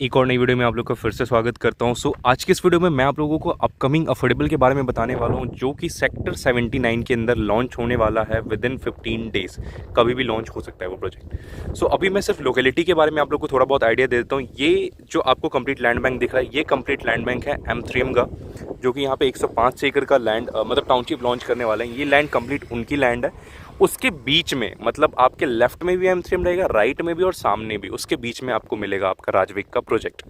एक और नई वीडियो में आप लोग का फिर से स्वागत करता हूं। आज की इस वीडियो में मैं आप लोगों को अपकमिंग अफोर्डेबल के बारे में बताने वाला हूं, जो कि सेक्टर 79 के अंदर लॉन्च होने वाला है विद इन 15 डेज। कभी भी लॉन्च हो सकता है वो प्रोजेक्ट। अभी मैं सिर्फ लोकेलिटी के बारे में आप लोग को थोड़ा बहुत आइडिया दे देता हूँ। ये जो आपको कंप्लीट लैंड बैंक दिख रहा है, ये कंप्लीट लैंड बैंक है M3M का, जो कि यहाँ पे 105 एकड़ का लैंड मतलब टाउनशिप लॉन्च करने वाले हैं। ये लैंड कंप्लीट उनकी लैंड है। उसके बीच में मतलब आपके लेफ्ट में भी M3M रहेगा, राइट में भी और सामने भी, उसके बीच में आपको मिलेगा आपका राजविक का प्रोजेक्ट।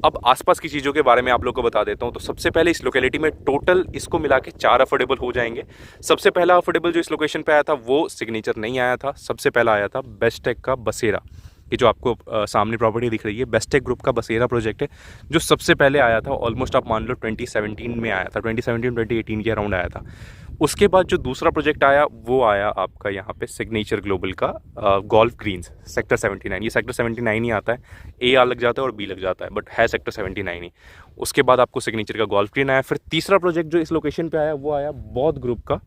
अब आसपास की चीज़ों के बारे में आप लोग को बता देता हूँ। तो सबसे पहले इस लोकेलिटी में टोटल इसको मिला के 4 अफोर्डेबल हो जाएंगे। सबसे पहला अफोर्डेबल जो इस लोकेशन पे आया था वो सिग्नेचर नहीं आया था। सबसे पहला आया था बेस्टेक का बसेरा। ये जो आपको सामने प्रॉपर्टी दिख रही है बेस्टेक ग्रुप का बसेरा प्रोजेक्ट है, जो सबसे पहले आया था। ऑलमोस्ट आप मान लो 2017 में आया था, 2017-2018 के अराउंड आया था। उसके बाद जो दूसरा प्रोजेक्ट आया वो आया आपका यहाँ पे सिग्नेचर ग्लोबल का गोल्फ ग्रीन्स सेक्टर 79। ये सेक्टर 79 ही आता है, AR लग जाता है और B लग जाता है, बट है सेक्टर 79 ही। उसके बाद आपको सिग्नेचर का गोल्फ ग्रीन आया। फिर तीसरा प्रोजेक्ट जो इस लोकेशन पे आया वो आया बौद्ध ग्रुप का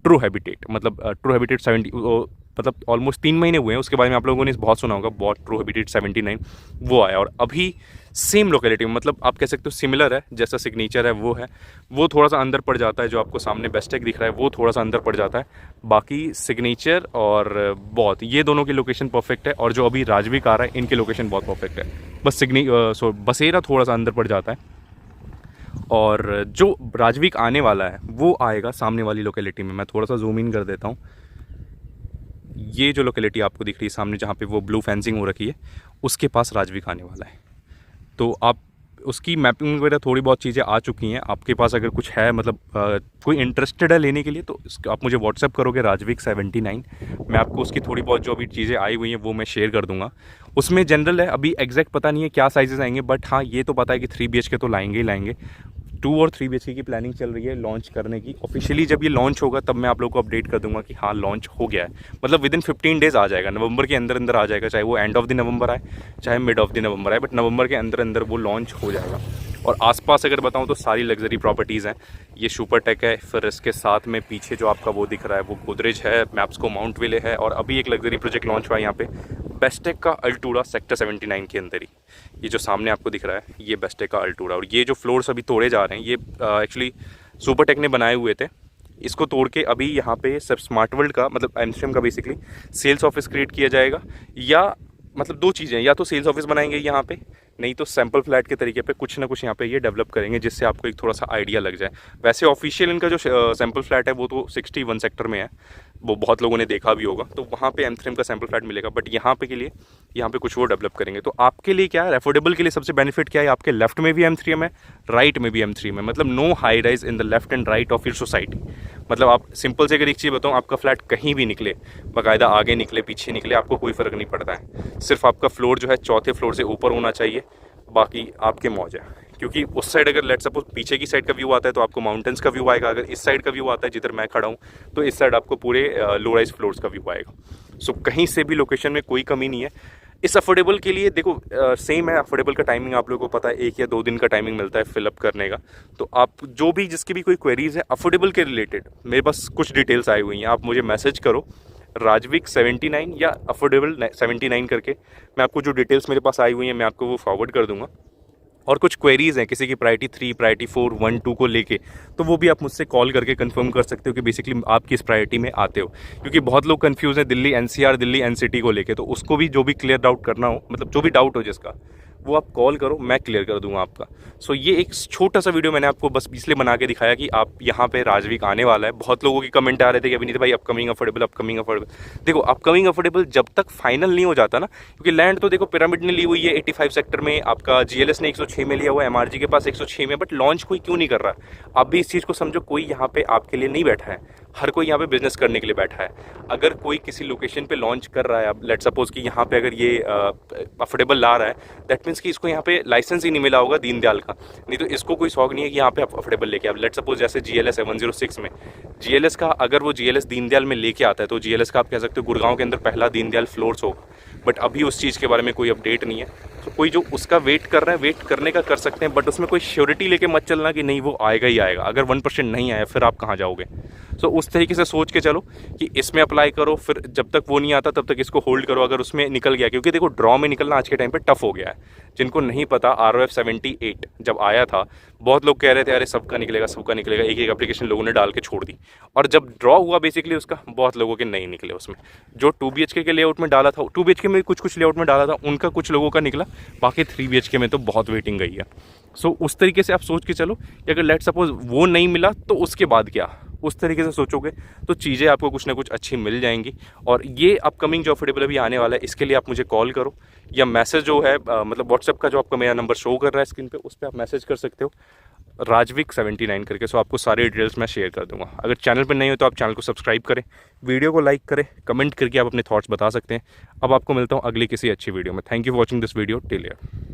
ट्रू हैबिटेट। मतलब ट्रू हैबिटेट 70 मतलब ऑलमोस्ट 3 महीने हुए हैं, उसके बारे में आप लोगों ने बहुत सुना होगा, बौद्ध ट्रू हैबिटेट 79 वो आया। और अभी सेम लोकेलिटी में मतलब आप कह सकते हो सिमिलर है, जैसा सिग्नेचर है वो है, वो थोड़ा सा अंदर पड़ जाता है। जो आपको सामने बेस्टेक दिख रहा है वो थोड़ा सा अंदर पड़ जाता है। बाकी सिग्नेचर और बौद्ध ये दोनों की लोकेशन परफेक्ट है, और जो अभी राजविक आ रहा है इनकी लोकेशन बहुत परफेक्ट है। बस बसेरा थोड़ा सा अंदर पड़ जाता है। और जो राजविक आने वाला है वो आएगा सामने वाली लोकेलिटी में। मैं थोड़ा सा जूम इन कर देता हूँ। ये जो लोकेलिटी आपको दिख रही है सामने, जहाँ पे वो ब्लू फेंसिंग हो रखी है, उसके पास राजविक आने वाला है। तो आप उसकी मैपिंग वगैरह थोड़ी बहुत चीज़ें आ चुकी हैं। आपके पास अगर कुछ है मतलब कोई इंटरेस्टेड है लेने के लिए, तो आप मुझे व्हाट्सअप करोगे राजविक 79। मैं आपको उसकी थोड़ी बहुत जो अभी चीज़ें आई हुई हैं वो मैं शेयर कर दूंगा। उसमें जनरल है, अभी एग्जैक्ट पता नहीं है क्या साइजेस आएंगे, बट हाँ ये तो पता है कि 3 BHK तो लाएंगे ही लाएंगे। 2 और 3 BHK की प्लानिंग चल रही है लॉन्च करने की। ऑफिशियली जब ये लॉन्च होगा तब मैं आप लोगों को अपडेट कर दूंगा कि हाँ लॉन्च हो गया है। मतलब विद इन 15 डेज़ आ जाएगा, नवंबर के अंदर अंदर आ जाएगा। चाहे वो एंड ऑफ द नवंबर आए चाहे मिड ऑफ द नवंबर आए, बट नवंबर के अंदर अंदर वो लॉन्च हो जाएगा। और आसपास अगर बताऊं तो सारी लग्जरी प्रॉपर्टीज़ हैं। ये सुपरटेक है, फिर इसके साथ में पीछे जो आपका वो दिख रहा है वो गोदरेज है, मैप्सको माउंट विले है, और अभी एक लग्जरी प्रोजेक्ट लॉन्च हुआ है यहाँ पे बेस्टेक का अल्टूरा सेक्टर 79 के अंदर ही। ये जो सामने आपको दिख रहा है ये बेस्टेक का अल्टूरा। और ये जो फ्लोर्स अभी तोड़े जा रहे हैं ये एक्चुअली सुपरटेक ने बनाए हुए थे। इसको तोड़ के अभी यहाँ पे सब स्मार्ट वर्ल्ड का मतलब M3M का बेसिकली सेल्स ऑफिस क्रिएट किया जाएगा। या मतलब 2 चीज़ें, या तो सेल्स ऑफिस बनाएंगे यहाँ पे, नहीं तो सैम्पल फ्लैट के तरीके पे कुछ ना कुछ यहाँ पे ये डेवलप करेंगे, जिससे आपको एक थोड़ा सा आइडिया लग जाए। वैसे ऑफिशियल इनका जो सैम्पल फ्लैट है वो तो 61 सेक्टर में है, वो बहुत लोगों ने देखा भी होगा, तो वहाँ पे M3M का सैम्पल फ्लैट मिलेगा। बट यहाँ पे के लिए यहाँ पे कुछ वो डेवलप करेंगे। तो आपके लिए क्या है, अफोर्डेबल के लिए सबसे बेनिफिट क्या है, आपके लेफ्ट में भी M3M है, राइट में भी M3M है। मतलब no high rise in the left and right of your society. मतलब आप सिंपल से अगर एक चीज़ बताऊँ, आपका फ्लैट कहीं भी निकले, बाकायदा आगे निकले पीछे निकले, आपको कोई फ़र्क नहीं पड़ता है। सिर्फ आपका फ्लोर जो है 4थे फ्लोर से ऊपर होना चाहिए, बाकी आपके मौज है। क्योंकि उस साइड अगर लेट सपोज पीछे की साइड का व्यू आता है तो आपको माउंटेन्स का व्यू आएगा। अगर इस साइड का व्यू आता है जिधर मैं खड़ा हूँ तो इस साइड आपको पूरे लो राइज फ्लोर्स का व्यू आएगा। कहीं से भी लोकेशन में कोई कमी नहीं है। इस अफोर्डेबल के लिए देखो सेम है, अफोर्डेबल का टाइमिंग आप लोगों को पता है, 1 या 2 दिन का टाइमिंग मिलता है फिलअप करने का। तो आप जो भी जिसकी भी कोई क्वेरीज है अफोर्डेबल के रिलेटेड, मेरे पास कुछ डिटेल्स आई हुई हैं, आप मुझे मैसेज करो राजविक 79 या अफोर्डेबल 79 करके। मैं आपको जो डिटेल्स मेरे पास आई हुई हैं मैं आपको वो फॉरवर्ड कर दूंगा। और कुछ क्वेरीज़ हैं किसी की प्रायोरिटी 3, प्रायोरिटी 4, 1, 2 को लेके, तो वो भी आप मुझसे कॉल करके कंफर्म कर सकते हो कि बेसिकली आप किस प्रायोरिटी में आते हो। क्योंकि बहुत लोग कंफ्यूज हैं दिल्ली NCR, दिल्ली NCT को लेके, तो उसको भी जो भी क्लियर डाउट करना हो, मतलब जो भी डाउट हो जिसका, वो आप कॉल करो, मैं क्लियर कर दूंगा आपका। ये एक छोटा सा वीडियो मैंने आपको बस इसलिए बना के दिखाया कि आप यहाँ पे राजविक आने वाला है। बहुत लोगों की कमेंट आ रहे थे कि अभिनीत भाई अपकमिंग अफोर्डेबल। देखो अपकमिंग अफोर्डेबल जब तक फाइनल नहीं हो जाता ना, क्योंकि लैंड तो देखो पिरामिड ने ली हुई है 85 सेक्टर में, आपका GLS ने 106 में लिया हुआ है, MRG के पास 106 में, बट लॉन्च कोई क्यों नहीं कर रहा। आप भी इस चीज़ को समझो, कोई यहाँ पे आपके लिए नहीं बैठा है, हर कोई यहाँ पे बिजनेस करने के लिए बैठा है। अगर कोई किसी लोकेशन पे लॉन्च कर रहा है, अब लेट सपोज कि यहाँ पे अगर ये अफोर्डेबल ला रहा है, दैट मीन्स कि इसको यहाँ पे लाइसेंस ही नहीं मिला होगा दीनदयाल का, नहीं तो इसको कोई शौक नहीं है कि यहाँ पे अफोर्डेबल लेके। अब लेट सपोज जैसे GLS है 106 में, GLS का अगर वो GLS दीनदयाल में लेके आता है तो GLS का आप कह सकते हो गुड़गांव के अंदर पहला दीनदयाल फ्लोर्स होगा। बट अभी उस चीज़ के बारे में कोई अपडेट नहीं है। तो कोई जो उसका वेट कर रहा है, वेट करने का कर सकते हैं, बट उसमें कोई श्योरिटी लेके मत चलना कि नहीं वो आएगा ही आएगा। अगर 1% नहीं आया फिर आप कहाँ जाओगे। सो उस तरीके से सोच के चलो कि इसमें अप्लाई करो, फिर जब तक वो नहीं आता तब तक इसको होल्ड करो। अगर उसमें निकल गया, क्योंकि देखो ड्रॉ में निकलना आज के टाइम पे टफ हो गया है। जिनको नहीं पता, ROF 78 जब आया था बहुत लोग कह रहे थे अरे सबका निकलेगा सबका निकलेगा, एक एक एप्लीकेशन लोगों ने डाल के छोड़ दी, और जब ड्रॉ हुआ बेसिकली उसका बहुत लोगों के नहीं निकले। उसमें जो 2 BHK के लेआउट में डाला था, 2 BHK में कुछ लेआउट में डाला था उनका कुछ लोगों का निकला, बाकी 3 BHK में तो बहुत वेटिंग गई है। सो उस तरीके से आप सोच के चलो कि अगर लेट सपोज वो नहीं मिला तो उसके बाद क्या, उस तरीके से सोचोगे तो चीज़ें आपको कुछ ना कुछ अच्छी मिल जाएंगी। और ये अपकमिंग जो अफोर्डेबल अभी आने वाला है, इसके लिए आप मुझे कॉल करो या मैसेज जो है मतलब व्हाट्सएप का जो आपका मेरा नंबर शो कर रहा है स्क्रीन पे, उस पर आप मैसेज कर सकते हो राजविक79 करके। सो आपको सारे डिटेल्स मैं शेयर कर दूंगा। अगर चैनल पर नहीं हो तो आप चैनल को सब्सक्राइब करें, वीडियो को लाइक करें, कमेंट करके आप अपने थॉट्स बता सकते हैं। अब आपको मिलता हूँ अगली किसी अच्छी वीडियो में। Thank you for watching this video, till here.